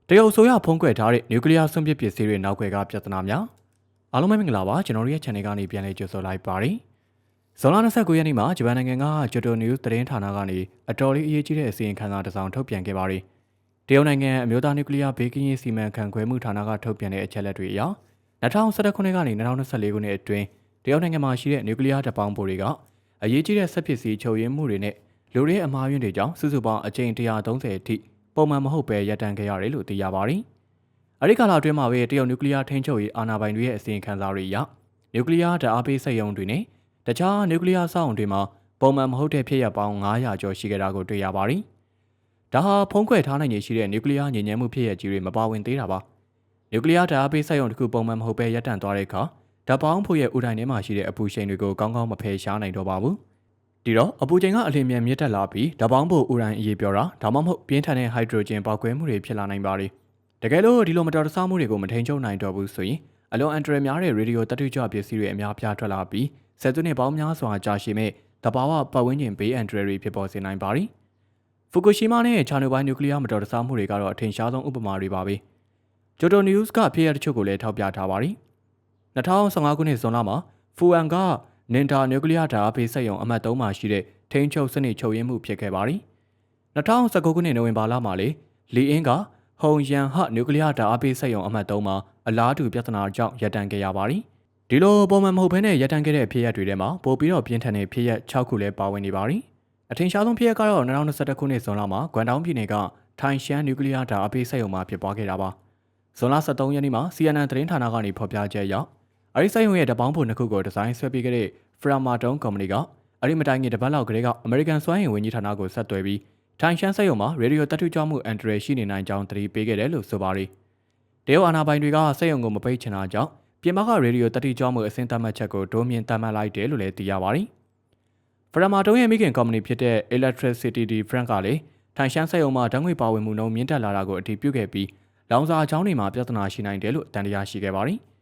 တရုတ်ဆိုရဖုံးကွယ်ထားတဲ့နျူကလ িয়ার စွန့်ပစ်ပစ္စည်းတွေနောက်ွယ်ကပြဿနာများအားလုံးပဲမင်္ဂလာပါကျွန်တော်တို့ရဲ့ channel ကနေပြန်လည်ကြိုဆိုလိုက်ပါတယ်ဇွန်လ29ရက်နေ့မှာဂျပန်နိုင်ငံကဂျိုတိုနျူးသတင်းဌာနကနေအတော်လေးအရေးကြီးတဲ့အစီရင်ခံစာတစ်စောင်ထုတ်ပြန်ခဲ့ပါတယ်တရုတ်နိုင်ငံအမျိုးသားနျူကလ িয়ার ဘေးကင်းရေးစီမံခန့်ခွဲမှုဌာနကထုတ်ပြန်တဲ့အချက်အလက်တွေအရ2011ခုနှစ်ကနေ2024ခုနှစ်အတွင်းတရုတ်နိုင်ငံမှာရှိတဲ့နျူကလ িয়ার တပ်ပေါင်းဖို့တွေကအရေးကြီးတဲ့ဆက်ပစ္စည်းချုပ်ရင်းမှုတွေနဲ့လူတွေအမှားယွင်းတွေကြောင့်စုစုပေါင်းအကြိမ်130အထိပုံမှန်မဟုတ်ပဲရပ်တန့်ခဲ့ရတယ်လို့သိရပါတယ်။အဲဒီကာလအတွင်းမှာပဲတရုတ်နျူကလ িয়ার ထိန်းချုပ်ရေးအာဏာပိုင်တွေရဲ့အစီရင်ခံစာတွေအရနျူကလ িয়ার ဓာတ်အားပေးစက်ရုံတွေနဲ့တခြားနျူကလ িয়ার စောင့်တွေမှာပုံမှန်မဟုတ်တဲ့ဖြစ်ရပ်ပေါင်း900ကျော်ရှိခဲ့တာကိုတွေ့ရပါတယ်။ဒါဟာဖုံးကွယ်ထားနိုင်ရရှိတဲ့နျူကလ িয়ার ညဉ့်ဉန်းမှုဖြစ်ရပ်ကြီးတွေမပါဝင်သေးတာပါ။နျူကလ িয়ার ဓာတ်အားပေးစက်ရုံတစ်ခုပုံမှန်မဟုတ်ပဲရပ်တန့်သွားတဲ့အခါဓာတ်ပေါင်းဖို့ရဲ့ဥတိုင်းထဲမှာရှိတဲ့အပူချိန်တွေကိုကောင်းကောင်းမဖယ်ရှားနိုင်တော့ပါဘူး။ဒီတော့အပူချိန်ကအလင်းမြန်မြင့်တက်လာပြီးဓာတ်ပေါင်းဖို့ဥတိုင်းအရေးပြောတာဒါမှမဟုတ်ပြင်းထန်တဲ့ဟိုက်ဒရိုဂျင်ပေါက်ကွဲမှုတွေဖြစ်လာနိုင်ပါတယ်။တကယ်လို့ဒီလိုမတော်တဆမှုတွေကိုမထိန်ချုပ်နိုင်တော့ဘူးဆိုရင်အလွန်အန္တရာယ်များတဲ့ရေဒီယိုတတုကြပစ္စည်းတွေအများပြားထွက်လာပြီးဆယ်စုနှစ်ပေါင်းများစွာကြာရှည်မဲ့တဘာဝပတ်ဝန်းကျင်ဘေးအန္တရာယ်တွေဖြစ်ပေါ်စေနိုင်ပါတယ်။ဖူကူရှီမာနဲ့ချာနိုဘိုင်းနျူကလ িয়ার မတော်တဆမှုတွေကတော့အထင်ရှားဆုံးဥပမာတွေပါပဲ။ဂျိုတိုနျူးစ်ကဖြစ်ရတဲ့ချုပ်ကိုလည်းထောက်ပြထားပါတယ်။2015ခုနှစ်ဇွန်လမှာဖူအန်ကနင်တာနျူကလ িয়ার ဓာတ်အားပေးစက်ရုံအမှတ်3မှာရှိတဲ့ထိန်းချုပ်စနစ်ချုပ်ရင်းမှုဖြစ်ခဲ့ပါတယ်။2019ခုနှစ်နိုဝင်ဘာလမှာလေလီအင်းကဟုံယန်ဟနျူကလ িয়ার ဓာတ်အားပေးစက်ရုံအမှတ်3မှာအလားတူပြဿနာကြောင့်ရပ်တန့်ခဲ့ရပါတယ်။ဒီလိုပုံမှန်မဟုတ်ဘဲနဲ့ရပ်တန့်ခဲ့တဲ့ဖြစ်ရပ်တွေထဲမှာပိုပြီးတော့ပြင်းထန်တဲ့ဖြစ်ရပ်6ခုလည်းပါဝင်နေပါတယ်။အထင်ရှားဆုံးဖြစ်ရပ်ကတော့2021ခုနှစ်ဇွန်လမှာဂွမ်တောင်ပြည်နယ်ကထိုင်ရှမ်းနျူကလ িয়ার ဓာတ်အားပေးစက်ရုံမှာဖြစ်ပွားခဲ့တာပါ။ဇွန်လ23ရက်နေ့မှာ CNN သတင်းဌာနကနေဖော်ပြချက်အရအဲဒီစက်ရုံရဲ့ဓာတ်ပေါင်းဖို့နှစ်ခုကိုဒီဇိုင်းဆွဲပေးခဲ့တဲ့ Framatome ကုမ္ပဏီကအဲ့ဒီမတိုင်ခင်တပတ်လောက်ကလေးကအမေရိကန်စွမ်းအင်ဝန်ကြီးဌာနကိုဆက်သွယ်ပြီးထိုင်ရှမ်းစက်ရုံမှာရေဒီယိုတတုကြမှုအန်ဒရယ်ရှိနေနိုင်ကြောင်းသတိပေးခဲ့တယ်လို့ဆိုပါတယ်။တရုတ်အာဏာပိုင်တွေကစက်ရုံကိုမပိတ်ချင်တာကြောင့်ပြင်ပကရေဒီယိုတတုကြမှုအဆင့်သတ်မှတ်ချက်ကိုတိုးမြင့်သတ်မှတ်လိုက်တယ်လို့လည်းသိရပါတယ်။ Framatome ရဲ့မိခင်ကုမ္ပဏီဖြစ်တဲ့ Electricity de France ကလည်းထိုင်ရှမ်းစက်ရုံမှာဓာတ်ငွေပါဝင်မှုနှုန်းမြင့်တက်လာတာကိုအတည်ပြုခဲ့ပြီးလောင်စာအကြောင်းတွေမှာပြဿနာရှိနိုင်တယ်လို့တန်တရားရှိခဲ့ပါတယ်။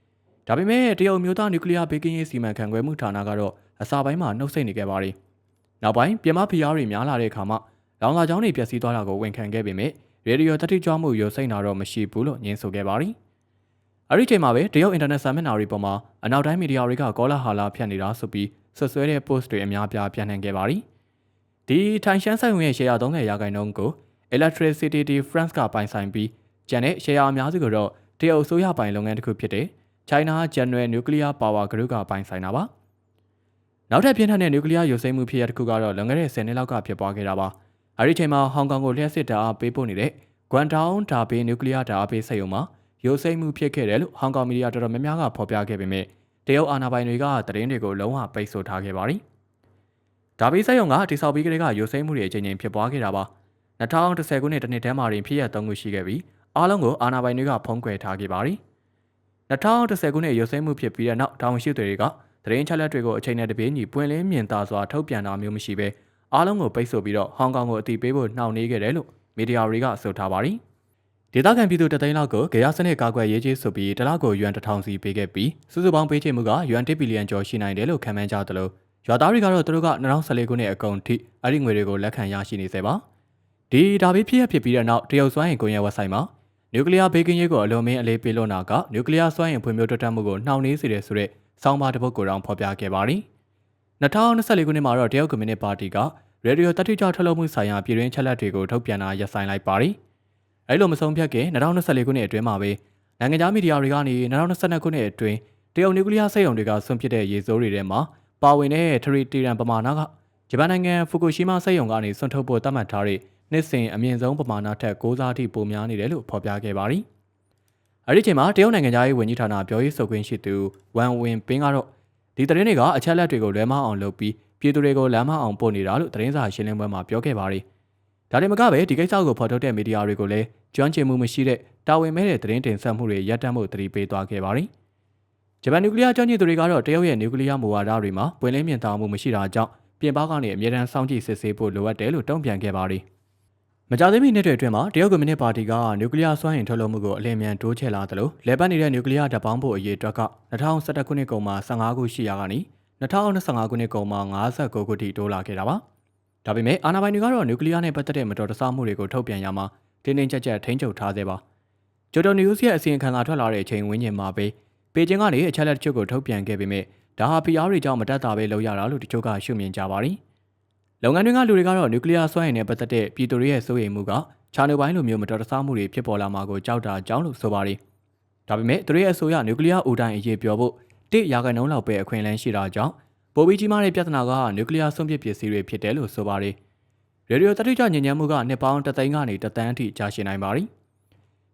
ဒါပေမဲ့တရုတ်မျိုးသားနျူကလ িয়ার ဘေးကင်းရေးစီမံခန့်ခွဲမှုဌာနကတော့အစာပိုင်းမှာနှုတ်ဆက်နေခဲ့ပါတယ်။နောက်ပိုင်းပြင်ပဖိအားတွေများလာတဲ့အခါမှာလောင်စာကြောင်းတွေပျက်စီးသွားတာကိုဝန်ခံခဲ့ပေမဲ့ရေဒီယိုတတိကြွမှုရုပ်စိမ့်တာတော့မရှိဘူးလို့ညင်းဆိုခဲ့ပါတယ်။အဲဒီချိန်မှာပဲတရုတ်အင်တာနက်စာမျက်နှာတွေပေါ်မှာအနောက်တိုင်းမီဒီယာတွေကကောလာဟာလာဖြန့်နေတာဆိုပြီးဆွဆွဲတဲ့ post တွေအများပြားပြန့်နှံ့ခဲ့ပါတယ်။ဒီထိုင်ရှမ်းဆိုင်ဝင်ရဲ့ share 30%ကို Electricity de France ကပိုင်ဆိုင်ပြီးကျန်တဲ့ share အများစုကတော့တရုတ်အစိုးရပိုင်လုပ်ငန်းတစ်ခုဖြစ်တဲ့ China General Nuclear Power Group ကပိုင်ဆိုင်တာပါ။နောက်ထပ်ပြင်းထန်တဲ့နျူကလ িয়ার ရုပ်စိမ့်မှုဖြစ်ရပ်တစ်ခုကတော့လွန်ခဲ့တဲ့10နှစ်လောက်ကဖြစ်ပွားခဲ့တာပါ။အဲဒီချိန်မှာဟောင်ကောင်ကိုလျှက်စစ်ဓာတ်အားပေးပို့နေတဲ့ဂွမ်တောင်ဓာတ်ပေးနျူကလ িয়ার ဓာတ်အားပေးစက်ရုံမှာရုပ်စိမ့်မှုဖြစ်ခဲ့တယ်လို့ဟောင်ကောင်မီဒီယာတော်တော်များများကဖော်ပြခဲ့ပေမဲ့တရုတ်အာဏာပိုင်တွေကသတင်းတွေကိုလုံးဝပိတ်ဆို့ထားခဲ့ပါတယ်။ဓာတ်ပေးစက်ရုံကတိစောက်ပြီးကလေးကရုပ်စိမ့်မှုတွေအချိန်ချင်းဖြစ်ပွားခဲ့တာပါ။2010ခုနှစ်တစ်နှစ်တည်းမှာဖြစ်ရပ်3ခုရှိခဲ့ပြီးအားလုံးကိုအာဏာပိုင်တွေကဖုံးကွယ်ထားခဲ့ပါတယ်။2010ခုနှစ်ရုပ်စိမ့်မှုဖြစ်ပြီးတဲ့နောက်တောင်ရှိတွေကသတင်းချက်လက်တွေကိုအချိန်နဲ့တပြေးညီပွင့်လင်းမြင်သာစွာထုတ်ပြန်တာမျိုးမရှိဘဲအားလုံးကိုပိတ်ဆို့ပြီးတော့ဟောင်ကောင်ကိုအတိပေးဖို့နှောင့်နှေးခဲ့တယ်လို့မီဒီယာတွေကဆိုထားပါတယ်။ဒေသခံပြည်သူတသိန်းလောက်ကိုဂေယစနစ်ကာကွယ်ရေးကြီးဆိုပြီးတလောက်ကိုယွမ်1000စီပေးခဲ့ပြီးစုစုပေါင်းပေးချေမှုကယွမ်1ဘီလီယံကျော်ရှိနိုင်တယ်လို့ခန့်မှန်းကြသလိုရွာသားတွေကတော့သူတို့က2014ခုနှစ်အကုန်ထိအဲ့ဒီငွေတွေကိုလက်ခံရရှိနေစေပါ။ဒီဒါဘေးဖြစ်ပြီးတဲ့နောက်တရုတ်စွမ်းအင်ကွန်ရက်ဝက်ဆိုက်မှာနျူကလ িয়ার ဘေးကင်းရေးကိုအလွန်မင်းအလေးပေးလို့နာကနျူကလ িয়ার စွမ်းအင်ဖွံ့ဖြိုးတိုးတက်မှုကိုနှောင့်နှေးစေတယ်ဆိုတဲ့ဆောင်းပါးတစ်ပုဒ်ကိုတောင်ဖော်ပြခဲ့ပါတယ်။2024ခုနှစ်မှာတော့တရုတ်ကွန်မြူနစ်ပါတီကရေဒီယိုတတိကျထုတ်လုပ်မှုဆိုင်ရာပြည်တွင်းချက်လက်တွေကိုထုတ်ပြန်တာရပ်ဆိုင်းလိုက်ပါတယ်။အဲလိုမဆုံးဖြတ်ခင်2024ခုနှစ်အတွင်းမှာပဲနိုင်ငံခြားမီဒီယာတွေကနေ2022ခုနှစ်အတွင်းတရုတ်နျူကလ িয়ার စက်ရုံတွေကဆွန့်ပစ်တဲ့ရေစိုးတွေထဲမှာပါဝင်တဲ့ထရီတီရန်ပမာဏကဂျပန်နိုင်ငံဖူကူရှီမာစက်ရုံကနေဆွန့်ထုတ်ဖို့သတ်မှတ်ထားတဲ့နှစ်စဉ်အမြင့်ဆုံးပမာဏထက်6ဆအထိပိုများနေတယ်လို့ဖော်ပြခဲ့ပါတယ်။အဲဒီချိန်မှာတရုတ်နိုင်ငံသားရေးဝန်ကြီးဌာနပြောရေးဆိုခွင့်ရှိသူဝမ်ဝင်ပင်းကတော့ဒီသတင်းတွေကအချက်လက်တွေကိုလွဲမှားအောင်လုပ်ပြီးပြည်သူတွေကိုလမ်းမအောင်ပို့နေတာလို့သတင်းစာရှင်းလင်းပွဲမှာပြောခဲ့ပါတယ်။ဒါတင်မကပဲဒီကိစ္စကိုဖော်ထုတ်တဲ့မီဒီယာတွေကိုလည်းကျွမ်းကျင်မှုမရှိတဲ့တာဝန်မဲ့တဲ့သတင်းတင်ဆက်မှုတွေရပ်တန့်ဖို့သတိပေးသွားခဲ့ပါတယ်။ဂျပန်နျူကလ িয়ার ကျွမ်းကျင်သူတွေကတော့တရုတ်ရဲ့နျူကလ িয়ার မူဝါဒတွေမှာပွင့်လင်းမြင်သာမှုမရှိတာကြောင့်ပြင်ပကနေအမြဲတမ်းစောင့်ကြည့်စစ်ဆေးဖို့လိုအပ်တယ်လို့တုံ့ပြန်ခဲ့ပါတယ်။မကြာသေးမီနှစ်တွေအတွင်းမှာတရုတ်ကွန်မြူနစ်ပါတီကနျူကလ িয়ার စွမ်းအင်ထုတ်လုပ်မှုကိုအလင်းမြန်တိုးချဲ့လာသလိုလဲပတ်နေတဲ့နျူကလ িয়ার ဓာတ်ပေါင်းဖို့အရေးအတွက်က2011ခုနှစ်ကုန်မှာ15ခုရှိရာကနေ2025ခုနှစ်ကုန်မှာ59ခုထိတိုးလာခဲ့တာပါ။ဒါပေမဲ့အာဏာပိုင်တွေကတော့နျူကလ িয়ার နဲ့ပတ်သက်တဲ့မတော်တဆမှုတွေကိုထုတ်ပြန်ရမှာတင်းတင်းကြပ်ကြပ်ထိန်းချုပ်ထားသေးပါ ဂျိုတိုနျူးစ်ရဲ့အစီရင်ခံစာထွက်လာတဲ့အချိန်ဝန်းကျင်မှာပဲပေကျင်းကနေအချက်လက်တချို့ကိုထုတ်ပြန်ခဲ့ပေမဲ့ဒါဟာဖိအားတွေကြောင့်မတက်တာပဲလုပ်ရတာလို့တချို့ကရှုမြင်ကြပါတယ်။လုပ်ငန်းတွေကလူတွေကတော့နျူကလ িয়ার စွမ်းအင်နဲ့ပတ်သက်တဲ့ပြည်သူတွေရဲ့စိုးရိမ်မှုကချာနိုပိုင်းလိုမျိုးမတော်တဆမှုတွေဖြစ်ပေါ်လာမှာကိုကြောက်တာကြောင့်လို့ဆိုပါတယ်။ဒါပေမဲ့သူတို့ရဲ့အဆိုအရနျူကလ িয়ার အိုတိုင်းအရေးပြောဖို့1%လောက်ပဲအခွင့်အလမ်းရှိတာကြောင့်ပိုပြီးကြီးမားတဲ့ပြဿနာကနျူကလ িয়ার စွန့်ပစ်ပစ္စည်းတွေဖြစ်တယ်လို့ဆိုပါတယ်။ရေဒီယိုတတိကျညဉ့်ဉန်းမှုကနှစ်ပေါင်း3သိန်းကနေ3သန်းအထိကြာရှည်နိုင်ပါတယ်။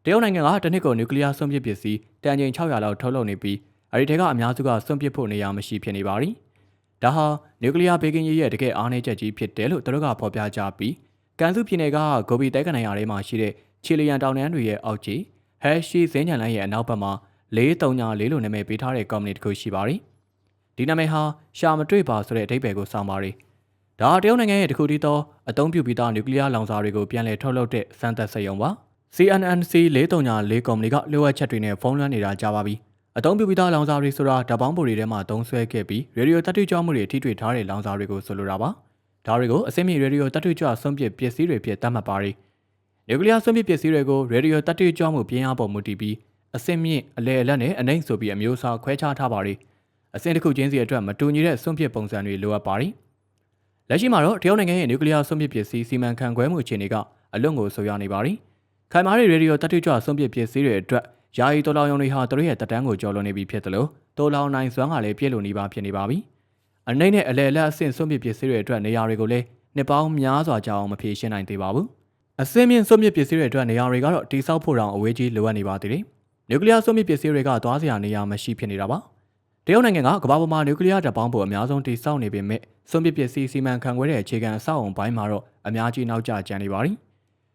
တရုတ်နိုင်ငံကတစ်နှစ်ကိုနျူကလ িয়ার စွန့်ပစ်ပစ္စည်းတန်ချိန်600လောက်ထုတ်လုပ်နေပြီးအဲဒီထဲကအများစုကစွန့်ပစ်ဖို့နေရာမရှိဖြစ်နေပါတယ်။ဒါဟာနျူကလ িয়ার ဘေးကင်းရေးရဲ့တကယ်အားနည်းချက်ကြီးဖြစ်တယ်လို့သူတို့ကဖော်ပြကြပြီးကန်စုပြည်နယ်ကဂိုဘီတဲကနေရာထဲမှာရှိတဲ့ချီလီယန်တောင်တန်းတွေရဲ့အောက်ခြေဟက်ရှိဇင်းညံလန်းရဲ့အနောက်ဘက်မှာ434လို့နာမည်ပေးထားတဲ့ကော်မတီတစ်ခုရှိပါတယ်။ဒီနာမည်ဟာရှာမတွေ့ပါဆိုတဲ့အဓိပ္ပာယ်ကိုဆောင်ပါတယ်။ဒါတရုတ်နိုင်ငံရဲ့တစ်ခုတည်းသောအသုံးပြုပြီးသားနျူကလ িয়ার လောင်စာတွေကိုပြန်လည်ထုတ်လုပ်တဲ့စမ်းသပ်စက်ရုံပါ။ CNNC 434ကော်မတီကလိုအပ်ချက်တွေနဲ့ဖုန်းလွှမ်းနေတာကြားပါပြီ။အသုံးပြုပြီးသားလောင်စာတွေဆိုတာဓာတ်ပေါင်းပိုတွေထဲမှာသုံးဆွဲခဲ့ပြီးရေဒီယိုတတိကျမှုတွေထိတွေ့ထားတဲ့လောင်စာတွေကိုဆိုလိုတာပါ။ဒါတွေကိုအစိမ့်မြင့်ရေဒီယိုတတိကျစွန့်ပစ်ပစ္စည်းတွေဖြစ်သတ်မှတ်ပါတယ်။နျူကလ িয়ার စွန့်ပစ်ပစ္စည်းတွေကိုရေဒီယိုတတိကျမှုပြင်းအားပေါ်မူတည်ပြီးအစိမ့်မြင့်အလဲအလတ်နဲ့အနှိမ့်ဆိုပြီးအမျိုးအစားခွဲခြားထားပါတယ်။အဆင့်တစ်ခုချင်းစီအတွက်မတူညီတဲ့စွန့်ပစ်ပုံစံတွေလိုအပ်ပါတယ်။လက်ရှိမှာတော့တရုတ်နိုင်ငံရဲ့နျူကလ িয়ার စွန့်ပစ်ပစ္စည်းစီမံခန့်ခွဲမှုအခြေအနေကအလွန်ကိုဆိုးရွားနေပါတယ်။ခိုင်မာတဲ့ရေဒီယိုတတိကျစွန့်ပစ်ပစ္စည်းတွေအတွက်ယာယီတော်လောင်ရုံတွေဟာသူတို့ရဲ့တက်တန်းကိုကျော်လွန်နေပြီဖြစ်တယ်လို့တော်လောင်နိုင်စွမ်းကလည်းပြည့်လို့နေပါဖြစ်နေပါပြီ။အနှိမ့်နဲ့အလဲအလတ်အဆင့်စွန့်ပစ်ပစ္စည်းတွေအတွက်နေရာတွေကိုလည်းနှစ်ပေါင်းများစွာကြာအောင်မဖြေရှင်းနိုင်သေးပါဘူး။အဆင့်မြင့်စွန့်ပစ်ပစ္စည်းတွေအတွက်နေရာတွေကတော့တိစောက်ဖို့တောင်အဝေးကြီးလိုအပ်နေပါသေးတယ်။နျူကလ িয়ার စွန့်ပစ်ပစ္စည်းတွေကသွားစရာနေရာမရှိဖြစ်နေတာပါ။တရုတ်နိုင်ငံကကမ္ဘာပေါ်မှာနျူကလ িয়ার ဓာတ်ပေါင်းပိုအများဆုံးတိစောက်နေပေမဲ့စွန့်ပစ်ပစ္စည်းစီမံခန့်ခွဲတဲ့အခြေခံအဆောက်အုံပိုင်းမှာတော့အများကြီးနောက်ကျကျန်နေပါပြီ။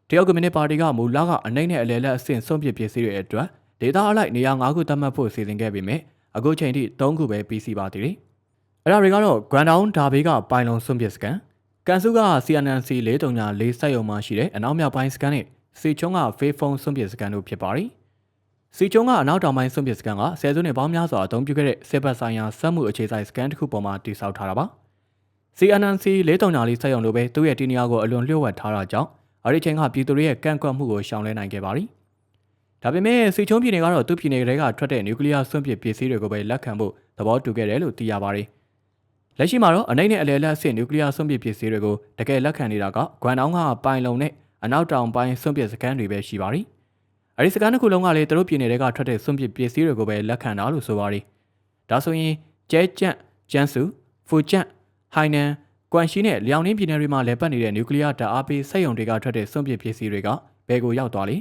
တရုတ်ကွန်မြူနစ်ပါတီကမူလကအနှိမ့်နဲ့အလဲလက်အဆင့်စွန့်ပစ်ပစ္စည်းတွေအတွက်ဒေတာအလိုက်နေရာ9ခုသတ်မှတ်ဖို့စီစဉ်ခဲ့ပေမဲ့အခုချိန်ထိ3ခုပဲပြီးစီးပါသေးတယ်။အဲ့ဒါတွေကတော့ Grand Town ဒါဘေးကပိုင်လုံစွန့်ပစ်စကန်ကန်စုက CNNC 434စက်ရုံမှာရှိတဲ့အနောက်မြောက်ပိုင်းစကန်နဲ့စီချုံကဖေးဖုန်းစွန့်ပစ်စကန်တို့ဖြစ်ပါတယ်။စီချုံကအနောက်တောင်ပိုင်းစွန့်ပစ်စကန်ကဆယ်စုနှစ်ပေါင်းများစွာအသုံးပြုခဲ့တဲ့စစ်ဘက်ဆိုင်ရာစက်မှုအခြေစိုက်စကန်တစ်ခုပေါ်မှာတည်ဆောက်ထားတာပါ။ CNNC 434စက်ရုံလိုပဲသူ့ရဲ့တီနီယာကိုအလွန်လျှို့ဝှက်ထားတာကြောင့်အဲ့ဒီချိန်ကပြည်သူတွေရဲ့ကန့်ကွက်မှုကိုရှောင်လွှဲနိုင်ခဲ့ပါတယ်။ဒါပေမဲ့စီချုံပြည်နယ်ကတော့သူ့ပြည်နယ်တွေကထွက်တဲ့နျူကလ িয়ার စွန့်ပစ်ပစ္စည်းတွေကိုပဲလက်ခံဖို့သဘောတူခဲ့တယ်လို့သိရပါတယ်။လက်ရှိမှာတော့အနှိမ့်နဲ့အလဲလက်အဆင့်နျူကလ িয়ার စွန့်ပစ်ပစ္စည်းတွေကိုတကယ်လက်ခံနေတာကဂွမ်တောင်ကပိုင်လုံနဲ့အနောက်တောင်ပိုင်းစွန့်ပစ်စကန်တွေပဲရှိပါတယ်။အဲဒီစကန်တစ်ခုလုံးကလည်းသူတို့ပြည်နယ်တွေကထွက်တဲ့စွန့်ပစ်ပစ္စည်းတွေကိုပဲလက်ခံတာလို့ဆိုပါတယ်။ဒါဆိုရင်ကျဲကျန့်ကျန်းစုဖူကျန့်ဟိုင်နန်ကွမ်ရှီနဲ့လျောင်နှင်းပြည်နယ်တွေမှာလည်ပတ်နေတဲ့နျူကလ িয়ার ဓာတ်အားပေးစက်ရုံတွေကထွက်တဲ့စွန့်ပစ်ပစ္စည်းတွေကဘယ်ကိုရောက်သွားလဲ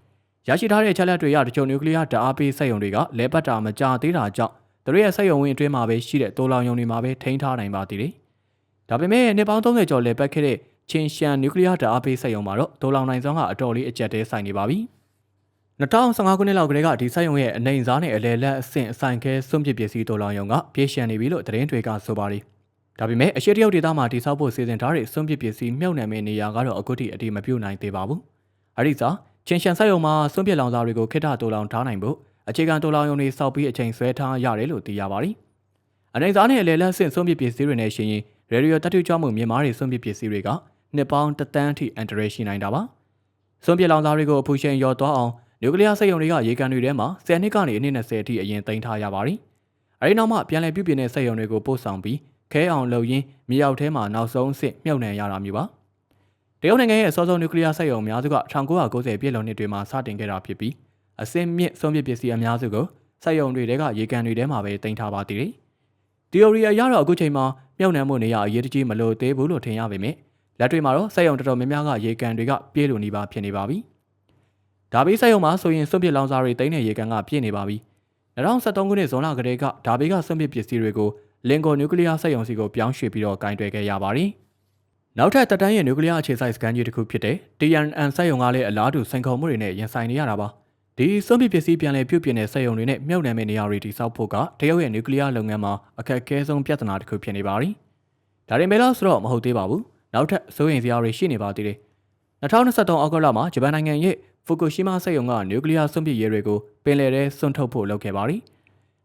။ရရှိထားတဲ့ချက်လက်တွေရတချို့နျူကလ িয়ার ဓာတ်အားပေးစက်ရုံတွေကလဲပတ်တာမကြသေးတာကြောင့်သူတို့ရဲ့စက်ရုံဝင်းအတွင်းမှာပဲရှိတဲ့တိုးလောင်ရုံတွေမှာပဲထိန်းထားနိုင်ပါသေးတယ်။ဒါပေမဲ့နှစ်ပေါင်း30ကျော်လဲပတ်ခဲ့တဲ့ချင်းရှန်နျူကလ িয়ার ဓာတ်အားပေးစက်ရုံမှာတော့တိုးလောင်နိုင်စွမ်းကအတော်လေးအကျက်တဲဆိုင်နေပါပြီ။2015ခုနှစ်လောက်ကတည်းကဒီစက်ရုံရဲ့အနေအစားနဲ့အလဲလက်အဆင့်အဆိုင်ခဲစွန့်ပစ်ပစ္စည်းတိုးလောင်ရုံကပြေးရှံနေပြီလို့သတင်းတွေကဆိုပါတယ်။ဒါပေမဲ့အရှေ့တရုတ်ဒေသမှာတိစောက်ဖို့စီစဉ်ထားတဲ့စွန့်ပစ်ပစ္စည်းမြုပ်နှံမဲ့နေရာကတော့အခုထိအတိမပြုတ်နိုင်သေးပါဘူး။အဲဒီစားချင်းရှန်စက်ရုံမှာစွန့်ပစ်လောင်စာတွေကိုခိတ္တတိုးလောင်ထားနိုင်ဖို့အခြေခံတိုးလောင်ရုံတွေစောက်ပြီးအချိန်ဆွဲထားရတယ်လို့သိရပါတယ်။အနေစားနဲ့အလဲလက်ဆင့်စွန့်ပစ်ပစ္စည်းတွေနဲ့ရှင်ရင်ရေဒီယိုတတိကျမှုမြင့်မားတဲ့စွန့်ပစ်ပစ္စည်းတွေကနှစ်ပေါင်း1သန်းအထိအန်တရယ်ရှိနိုင်တာပါ။စွန့်ပစ်လောင်စာတွေကိုအဖူရှင်ရော်သွားအောင်နျူကလ িয়ার စက်ရုံတွေကရေကန်တွေထဲမှာ10နှစ်ကနေအနည်း20အထိအရင်သိမ်းထားရပါတယ်။အဲဒီနောက်မှပြန်လည်ပြုပြင်တဲ့စက်ရုံတွေကိုပို့ဆောင်ပြီးခဲအောင်လုပ်ရင်းမြေအောက်ထဲမှာနောက်ဆုံးအဆင့်မြုပ်နှံရတာမျိုးပါ။တရုတ်နိုင်ငံရဲ့အစောဆုံးနျူကလ িয়ার စက်ရုံအများစုက1990ပြည့်လွန်နှစ်တွေမှာစတင်ခဲ့တာဖြစ်ပြီးအဆင့်မြင့်စွန့်ပစ်ပစ္စည်းအများစုကိုစက်ရုံတွေကရေကန်တွေထဲမှာပဲတင်ထားပါသေးတယ်။တီအိုရီအရတော့အခုချိန်မှာမြုပ်နှံမှုနေရအရေးတကြီးမလို့သေးဘူးလို့ထင်ရပေမဲ့လက်တွေမှာတော့စက်ရုံတော်တော်များများကရေကန်တွေကပြည့်လို့နေပါဖြစ်နေပါပြီ။ဒါဘေးစက်ရုံမှာဆိုရင်စွန့်ပစ်လောင်စာတွေတိမ့်တဲ့ရေကန်ကပြည့်နေပါပြီ။2013ခုနှစ်ဇွန်လကတည်းကဒါဘေးကစွန့်ပစ်ပစ္စည်းတွေကိုလင်ကိုနျူကလ িয়ার စက်ရုံစီကိုပြောင်းရွှေ့ပြီးတော့ကင်တွယ်ခဲ့ရပါတယ်။နောက်ထပ်တက်တန်းရဲ့နျူကလ িয়ার အခြေစိုက်စကန်ကြီးတစ်ခုဖြစ်တဲ့ TNN စက်ရုံကလည်းအလားတူစိန်ခေါ်မှုတွေနဲ့ရင်ဆိုင်နေရတာပါ။ဒီစွန့်ပစ်ပစ္စည်းပြန်လည်ပြုပြင်တဲ့စက်ရုံတွေနဲ့မြုပ်နှံမဲ့နေရာတွေတိစောက်ဖို့ကတရုတ်ရဲ့နျူကလ িয়ার လုပ်ငန်းမှာအခက်အခဲဆုံးပြဿနာတစ်ခုဖြစ်နေပါတယ်။ဒါရင်ပဲလို့ဆိုတော့မဟုတ်သေးပါဘူး။နောက်ထပ်စိုးရိမ်စရာတွေရှိနေပါသေးတယ်။2023အောက်တိုဘာလမှာဂျပန်နိုင်ငံရဲ့ဖူကူရှီမာစက်ရုံကနျူကလ িয়ার စွန့်ပစ်ရေးတွေကိုပင်လယ်ထဲစွန့်ထုတ်ဖို့လုပ်ခဲ့ပါတယ်။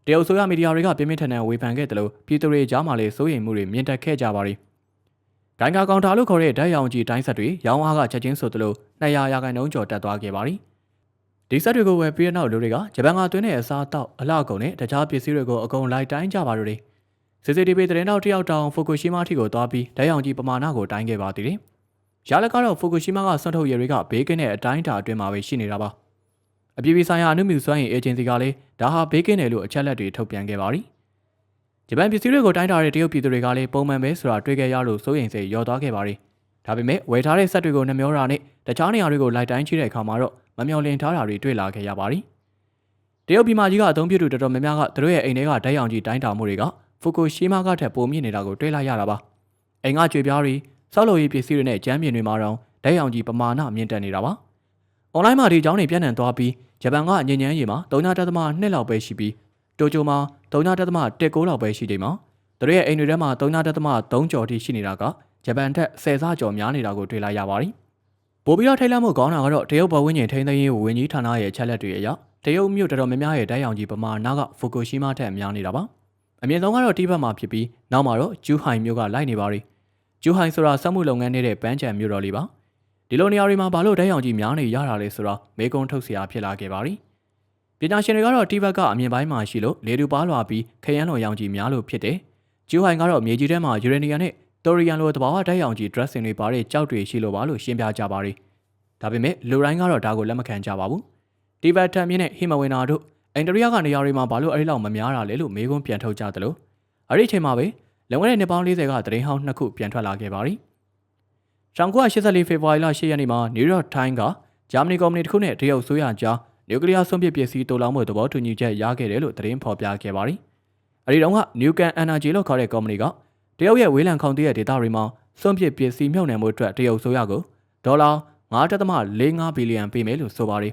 တရုတ်ဆိုရမီဒီယာတွေကပြင်းပြင်းထန်ထန်ဝေဖန်ခဲ့တယ်လို့ပြည်သူတွေကြားမှာလည်းစိုးရိမ်မှုတွေမြင့်တက်ခဲ့ကြပါတယ်။ဒိုင်ကာကောင်တာလို့ခေါ်တဲ့ဓာတ်ရောင်ကြီးတိုင်းဆက်တွေရောင်းအားကချက်ချင်းဆိုသလို200%ကျော်တက်သွားခဲ့ပါတယ်။ ဒီဆက်တွေကိုဝယ်ပြီးတဲ့နောက်လူတွေကဂျပန်ကသွင်းတဲ့အစားအသောက်အလှအကုန်နဲ့တခြားပစ္စည်းတွေကိုအကုန်လိုက်တိုင်းကြပါတော့တယ်။ CCTV သတင်းတောက်တယောက်တောင်ဖူကူရှီမာထိကိုသွားပြီးဓာတ်ရောင်ကြီးပမာဏကိုတိုင်းခဲ့ပါသေးတယ်။ရလကတော့ဖူကူရှီမာကဆွန့်ထုတ်ရည်တွေကဘေးကင်းတဲ့အတိုင်းအတာအတွင်းမှာပဲရှိနေတာပါ။အပြည်ပြည်ဆိုင်ရာအမှုမြူစွမ်းရည်အေဂျင်စီကလည်းဒါဟာဘေးကင်းတယ်လို့အချက်လက်တွေထုတ်ပြန်ခဲ့ပါသည်။ဂျပန်ပစ္စည်းတွေကိုတိုင်းထားတဲ့တရုတ်ပြည်သူတွေကလည်းပုံမှန်ပဲဆိုတာတွေ့ခဲ့ရလို့စိုးရိမ်စိတ်လျော့သွားခဲ့ပါသည်။ဒါပေမဲ့ဝယ်ထားတဲ့ဆက်တွေကိုနှမျောတာနဲ့တခြားနေရာတွေကိုလိုက်တိုင်းချိတဲ့အခါမှာတော့မမျော်လင့်ထားတာတွေတွေ့လာခဲ့ရပါသည်။တရုတ်ပြည်မှာကြီးကအသုံးပြုသူတော်တော်များများကသူတို့ရဲ့အိမ်ထဲကဓာတ်ရောင်ကြီးတိုင်းတာမှုတွေကဖူကူရှီမာကထက်ပိုမြင့်နေတာကိုတွေ့လာရတာပါ။အိမ်ကကြွေပြားတွေဆောက်လုပ်ရေးပစ္စည်းတွေနဲ့ကျန်းပြင်တွေမှာတော့ဓာတ်ရောင်ကြီးပမာဏမြင့်တက်နေတာပါ။အွန်လိုင်းမှာဒီအကြောင်းတွေပြန့်နှံ့သွားပြီးဂျပန်ကညဉ့်ညမ်းရေမှာ3.2လောက်ပဲရှိပြီးတိုကျိုမှာ3.19လောက်ပဲရှိချိန်မှာသူတို့ရဲ့အိမ်တွေထဲမှာ3.3ကျော်ထိရှိနေတာကဂျပန်ထက်10ဆကျော်များနေတာကိုတွေ့လာရပါတယ်။ပိုပြီးတော့ထိတ်လန့်မှုကောင်းတာကတော့တရုတ်ဘဝဝင်ကျင်ထိန်းသိမ်းရေးဝန်ကြီးဌာနရဲ့ချက်လက်တွေအရတရုတ်မြို့တော်တော်များများရဲ့ဓာတ်ရောင်ကြီးပမာဏကဖူကူရှီမာထက်များနေတာပါ။အမြင့်ဆုံးကတော့တိဘက်မှာဖြစ်ပြီးနောက်မှာတော့ဂျူဟိုင်မြို့ကလိုက်နေပါပြီ။ဂျူဟိုင်ဆိုတာစက်မှုလုပ်ငန်းနေတဲ့ပန်းချံမြို့တော်လေးပါ။ဒီလိုနေရာတွေမှာဘာလို့ဓာတ်ရောင်ကြီးများနေရတာလဲဆိုတာမေးခွန်းထုတ်စရာဖြစ်လာခဲ့ပါပြီ။ပညာရှင်တွေကတော့တိဘက်ကအမြင့်ပိုင်းမှာရှိလို့လေတူပါလွာပြီးခရမ်းလွန်ရောင်ကြီးများလို့ဖြစ်တယ်။ဂျူဟိုင်ကတော့မြေကြီးထဲမှာယူရေနီယံနဲ့တိုရီယန်လိုတဘာဝဓာတ်ရောင်ကြီး dressing တွေပါတဲ့ကြောက်တွေရှိလို့ပါလို့ရှင်းပြကြပါရီ။ဒါပေမဲ့လူတိုင်းကတော့ဒါကိုလက်မခံကြပါဘူး။တိဘက်ထံမြင့်နဲ့ဟီမဝင်နာတို့အိန္ဒိယကနေရာတွေမှာဘာလို့အဲ့လောက်မများတာလဲလို့မေးခွန်းပြန်ထုတ်ကြသလိုအဲ့ဒီအချိန်မှာပဲလွန်ခဲ့တဲ့နှစ်ပေါင်း40ကသတင်းဟောင်းနှစ်ခုပြန်ထွက်လာခဲ့ပါရီ။1984ဖေဖော်ဝါရီလ10ရက်နေ့မှာနယူးယောက်ထိုင်းကဂျာမနီကုမ္ပဏီတစ်ခုနဲ့တရုတ်ဆိုရကြားနျူကလ িয়ার ဆွန့်ပစ်ပစ္စည်းတိုးလောင်းမှုသဘောတူညီချက်ရခဲ့တယ်လို့သတင်းဖော်ပြခဲ့ပါရီ။အဲဒီတော့က Nuclear Energy လို့ခေါ်တဲ့ကုမ္ပဏီကတရုတ်ရဲ့ဝေးလံခေါင်တရဲ့ဒေတာတွေမှာစွန့်ပစ်ပစ္စည်းမြှုပ်နှံမှုအတွက်တရုတ်ဆိုရကိုဒေါ်လာ9.45 ဘီလီယံပေးမယ်လို့ဆိုပါရီ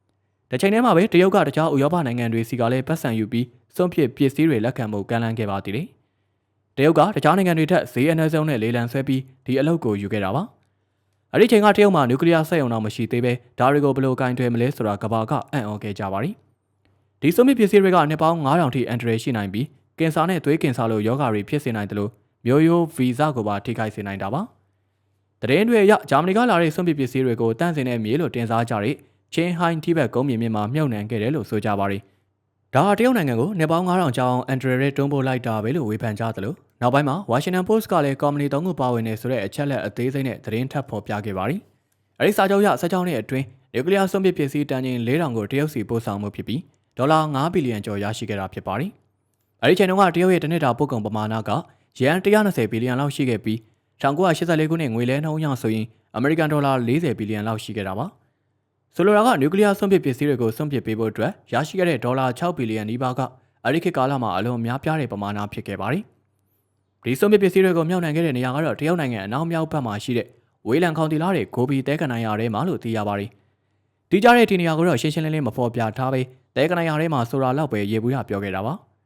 ။တစ်ချိန်တည်းမှာပဲတရုတ်ကတခြားဥရောပနိုင်ငံတွေစီကလည်းပတ်စံယူပြီးစွန့်ပစ်ပစ္စည်းတွေလက်ခံမှုကမ်းလှမ်းခဲ့ပါသေးတယ်။တရုတ်ကတခြားနိုင်ငံတွေထက်ဈေးအနည်းဆုံးနဲ့လေလံဆွဲပြီးဒီအလုပ်ကိုယူခဲ့တာပါ။အဲ့ဒီချိန်ကတရုတ်မှာနျူကလ িয়ার စက်ရုံတော့မရှိသေးပဲဒါတွေကိုဘယ်လိုကင်တွယ်မလဲဆိုတာကဘာကအံ့ဩခဲ့ကြပါရီ။ဒီစွန့်ပစ်ပစ္စည်းတွေကနှစ်ပေါင်း9000ထိအန်ဒရယ်ရှိနိုင်ပြီးကင်ဆာနဲ့သွေးကင်ဆာလိုရောဂါတွေဖြစ်စေနိုင်တယ်လို့မျိုးရိုးဗီဇကိုပါထိခိုက်စေနိုင်တာပါ။တရင်တွေအရဂျာမနီကလာတဲ့စွန့်ပစ်ပစ္စည်းတွေကိုတန့်စင်တဲ့မြေလို့တင်စားကြတဲ့ချင်းဟိုင်းတိဘက်ကုန်းမြေမြင့်မှာမြုပ်နှံခဲ့တယ်လို့ဆိုကြပါရီ။ဒါဟာတရုတ်နိုင်ငံကိုနှစ်ပေါင်း9000ကျော်အောင်အန်ဒရယ်တွန်းပို့လိုက်တာပဲလို့ဝေဖန်ကြသလိုနောက်ပိုင်းမှာဝါရှင်တန်ပို့စ်ကလည်းကုမ္ပဏီ3ခုပါဝင်နေဆိုတဲ့အချက်လက်အသေးစိတ်နဲ့သတင်းထပ်ဖော်ပြခဲ့ပါရီ။အဲဒီစာချုပ်ရ16နှစ်အတွင်းနျူကလ িয়ার စွန့်ပစ်ပစ္စည်းတန်ချိန်4000ကိုတရုတ်စီပို့ဆောင်မှုဖြစ်ပြီးဒေါ်လာ9ဘီလီယံကျော်ရရှိခဲ့တာဖြစ်ပါရီ။အဲဒီချိန်တုန်းကတရုတ်ရဲ့တစ်နှစ်တာပို့ကုန်ပမာဏကယန်120ဘီလီယံလောက်ရှိခဲ့ပြီး1984ခုနှစ်ငွေလဲနှုန်းအရဆိုရင်အမေရိကန်ဒေါ်လာ40ဘီလီယံလောက်ရှိခဲ့တာပါ။ဆိုလိုတာကနျူကလ িয়ার စွန့်ပစ်ပစ္စည်းတွေကိုစွန့်ပစ်ပေးဖို့အတွက်ရရှိခဲ့တဲ့ဒေါ်လာ6ဘီလီယံနီးပါးကအဲဒီခေတ်ကာလမှာအလွန်များပြားတဲ့ပမာဏဖြစ်ခဲ့ပါသည်။ဒီစွန့်ပစ်ပစ္စည်းတွေကိုမြှုပ်နှံခဲ့တဲ့နေရာကတော့တရုတ်နိုင်ငံအနောက်မြောက်ဘက်မှာရှိတဲ့ဝေးလံခေါင်တီလာတဲ့ဂိုဘီတဲကနိုင်ရာထဲမှာလို့သိရပါသည်။ဒီကြတဲ့ဒီနေရာကိုတော့ရှင်းရှင်းလင်းလင်းမဖော်ပြထားပဲတဲကနိုင်ရာထဲမှာဆိုတာလောက်ပဲရေဘူးရပြောခဲ့တာပါ။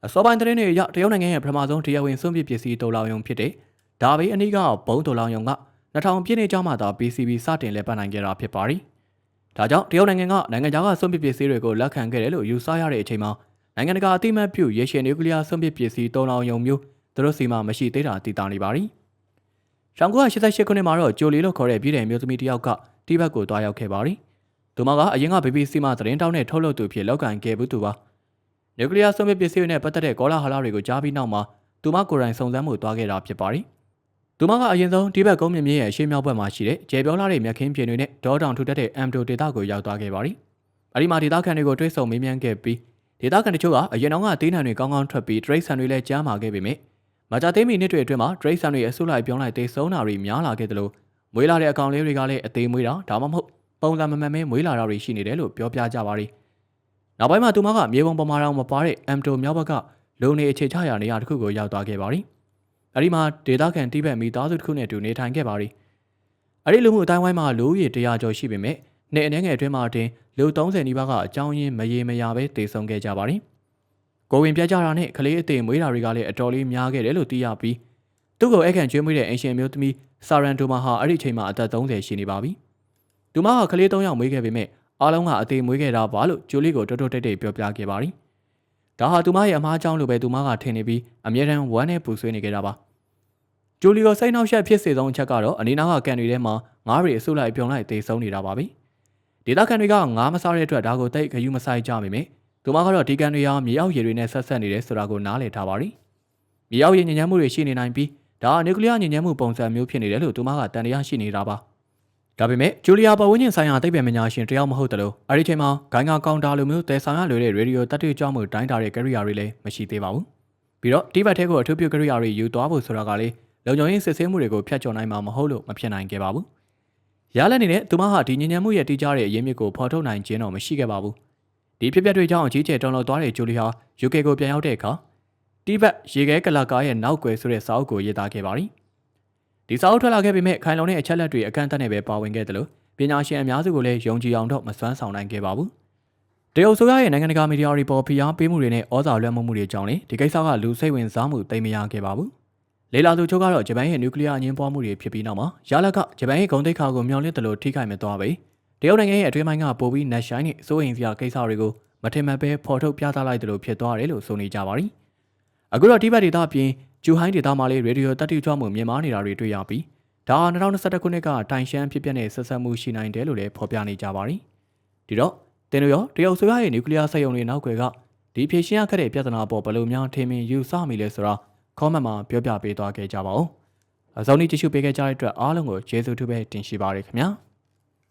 အစောပိုင်းသတင်းတွေအရတရုတ်နိုင်ငံရဲ့ပထမဆုံးတရားဝင်စွန့်ပစ်ပစ္စည်းတိုးလောင်ရုံဖြစ်တဲ့ဒါဘေးအနီးကဘုံတိုးလောင်ရုံက2000ပြည့်နှစ်ကျောင်းမှာသာ PCB စတင်လက်ပတ်နိုင်ခဲ့တာဖြစ်ပါသည်။ဒါကြောင့်တရုတ်နိုင်ငံကနိုင်ငံခြားကစွန့်ပစ်ပစ္စည်းတွေကိုလက်ခံခဲ့တယ်လို့ယူဆရတဲ့အချိန်မှာနိုင်ငံတကာအသိအမှတ်ပြုရေရှည်နျူကလ িয়ার စွန့်ပစ်ပစ္စည်းတိုးလောင်ရုံမျိုးသူတို့စီမှာမရှိသေးတာသိတာနေပါသည်။1988ခုနှစ်မှာတော့ဂျိုလီလို့ခေါ်တဲ့ပြည်ထောင်မျိုးသမီးတစ်ယောက်ကတိဘက်ကိုတွားရောက်ခဲ့ပါသည်။သူမကအရင်က BBC မှာသတင်းတောက်နဲ့ထုတ်လုပ်သူဖြစ်လောက်ကန်ခဲ့ဘူးသူပါ။နျူကလ িয়ার စွန့်ပစ်ပစ္စည်းတွေနဲ့ပတ်သက်တဲ့ကောလာဟလတွေကိုကြားပြီးနောက်မှာသူမကိုယ်တိုင်စုံစမ်းမှုတွားခဲ့တာဖြစ်ပါသည်။သူမကအရင်ဆုံးတိဘက်ကုန်းမြင့်ရဲ့အရှေ့မြောက်ဘက်မှာရှိတဲ့ကျေပြောလာတဲ့မြက်ခင်းပြင်တွေနဲ့ဒေါတောင်ထူထပ်တဲ့ M2 ဒေသကိုရောက်သွားခဲ့ပါသည်။အဲဒီမှာဒေသခံတွေကိုတွေးဆုံမေးမြန်းခဲ့ပြီးဒေသခံတချို့ကအရင်တော့ကတေးနှံတွေကောင်းကောင်းထွက်ပြီးတရိတ်ဆန်တွေလည်းကြားမှာခဲ့ပေမဲ့မကြသေးမီနှစ်တွေအတွင်းမှာတရိတ်ဆန်တွေအဆုလိုက်ပြောင်းလိုက်တေးဆုံးတာတွေများလာခဲ့တယ်လို့မွေးလာတဲ့အကောင်လေးတွေကလည်းအသေးမွေးတာဒါမှမဟုတ်ပုံစံမမှန်မဲမွေးလာတာတွေရှိနေတယ်လို့ပြောပြကြပါသည်။နောက်ပိုင်းမှာသူမကမြေပုံပေါ်မှာတော့မပါတဲ့ M2 မြောက်ဘက်ကလုံနေအခြေချရာနေရာတစ်ခုကိုရောက်သွားခဲ့ပါသည်။အဲဒီမှာဒေသခံတိဘက်မိသားစုတစ်ခုနဲ့အတူနေထိုင်ခဲ့ပါသည်။အဲဒီလူမှုအတိုင်းဝိုင်းမှာလူဦးရေ100ကျော်ရှိပေမဲ့နေ့အနေငယ်အတွင်းမှာတင်လူ30နီးပါးကအကြောင်းရင်းမရေမရာပဲတည်ဆုံခဲ့ကြပါသည်။ကိုဝင်ပြကြတာနဲ့ကလေးအသေးမွေးတာတွေကလည်းအတော်လေးများခဲ့တယ်လို့သိရပြီးသူ့ကိုအခန့်ကျွေးမွေးတဲ့အင်ရှင်မျိုးသမီးဆာရန်တိုမာဟာအဲ့ဒီအချိန်မှာအသက်30ရှိနေပါပြီ။သူမကကလေး3ယောက်မွေးခဲ့ပေမဲ့အားလုံးကအသေးမွေးခဲ့တာပါလို့ဂျိုလီကိုတိုးတိုးတိတ်တိတ်ပြောပြခဲ့ပါသည်။ဒါဟာသူမရဲ့အမားကြောင့်လို့ပဲသူမကထင်နေပြီးအမြဲတမ်းဝမ်းနဲ့ပူဆွေးနေခဲ့တာပါ။ဂျိုလီကိုစိတ်နှောက်ယှက်ဖြစ်စေသောအချက်ကတော့အနီးနားကကန်တွေထဲမှာငါးတွေအဆုလိုက်ပြုံလိုက်သေဆုံးနေတာပါပဲ။ ဒေသခံတွေကငါးမစားတဲ့အတွက်ဒါကိုတိတ်ခယူးမဆိုင်ကြမိမယ်သူမကတော့ဒီကန်တွေဟာမြေအောက်ရေတွေနဲ့ဆက်ဆက်နေတယ်ဆိုတာကိုနားလည်ထားပါရီမြေအောက်ရေညဉ့်ညမ်းမှုတွေရှိနေနိုင်ပြီးဒါနျူကလ িয়ার ညဉ့်ညမ်းမှုပုံစံမျိုးဖြစ်နေတယ်လို့သူမကတန်တရားရှိနေတာပါဒါပေမဲ့ဂျူလီယာပတ်ဝန်းကျင်ဆိုင်ရာသိပ္ပံပညာရှင်တယောက်မဟုတ်တယ်လို့အဲဒီချိန်မှာဂိုင်းကကောင်တာလိုမျိုးတဲဆောင်ရလွယ်တဲ့ရေဒီယိုတတ်တွေ့ကြောင်းမှုတိုင်းတာတဲ့ကရိယာတွေလည်းမရှိသေးပါဘူးပြီးတော့ဒီဘက်ထဲကိုအထူးပြုကရိယာတွေယူသွားဖို့ဆိုတာကလေလုံခြုံရေးစစ်ဆေးမှုတွေကိုဖျက်ချော်နိုင်မှာမဟုတ်လို့မဖြစ်နိုင်ခဲ့ပါဘူးရလက်နေတဲ့သူမဟာဒီညဉ့်ညမ်းမှုရဲ့တိကျတဲ့အရင်းမြစ်ကိုဖော်ထုတ်နိုင်ခြင်းတော့မရှိခဲ့ပါဘူးဒီဖြစ်ပျက်တွေကြောင့်အကြီးကျယ်တော်လှန်သွားတဲ့ဂျူလီဟာ UK ကိုပြန်ရောက်တဲ့အခါတိဘက်ရေခဲကလာကားရဲ့နောက်ွယ်ဆိုတဲ့စာအုပ်ကိုရေးသားခဲ့ပါသည်ဒီစာအုပ်ထွက်လာခဲ့ပေမဲ့ခိုင်လုံတဲ့အချက်လက်တွေအကန့်အသတ်နဲ့ပဲပါဝင်ခဲ့တယ်လို့ပညာရှင်အများစုကိုလည်းယုံကြည်အောင်တော့မစွမ်းဆောင်နိုင်ခဲ့ပါဘူးတရုတ်ဆိုရရဲ့နိုင်ငံတကာမီဒီယာတွေပေါ်ဖိအားပေးမှုတွေနဲ့ဩဇာလွှမ်းမိုးမှုတွေကြောင့်လေဒီကိစ္စကလူစိတ်ဝင်စားမှုသိမ်းမရခဲ့ပါဘူးလေလာသူချို့ကတော့ဂျပန်ရဲ့နျူကလ িয়ার အငင်းပွားမှုတွေဖြစ်ပြီးနောက်မှာရလကဂျပန်ရဲ့ဂုဏ်သိက္ခာကိုမျှော်လင့်တယ်လို့ထိခိုက်မသွားပဲတရုတ်နိုင်ငံရဲ့အတွင်းပိုင်းကပိုပြီးနက်ရှိုင်းနဲ့စိုးရိမ်စရာကိစ္စတွေကိုမထင်မှတ်ပဲဖော်ထုတ်ပြသလိုက်တယ်လို့ဖြစ်သွားတယ်လို့ဆိုနေကြပါသည်အခုတော့ဒီဘက်ဒေသပြင်ဂျူဟိုင်းဒေသမှာလေရေဒီယိုတတ်တိကျွမ်းမှုမြင်မာနေတာတွေတွေ့ရပြီးဒါဟာ2021ခုနှစ်ကတိုင်ရှမ်းဖြစ်ပျက်တဲ့ဆက်ဆက်မှုရှိနိုင်တယ်လို့လည်းဖော်ပြနေကြပါသည်ဒီတော့တင်တို့ရောတရုတ်ဆိုရရဲ့နျူကလ িয়ার စက်ရုံတွေနောက်ွယ်ကဒီဖြည့်ရှင်းရခဲ့တဲ့ပြဿနာပေါ်ဘယ်လိုများထင်မြင်ယူဆမိလဲဆိုတာcomment မှာပြောပြပေးသွားခဲ့ကြပါဦးအစောင်းนี้ကြည့်ရှုပေးခဲ့ကြတဲ့အတွက်အားလုံးကိုကျေးဇူးတူပဲတင်ရှိပါရခင်ဗျာ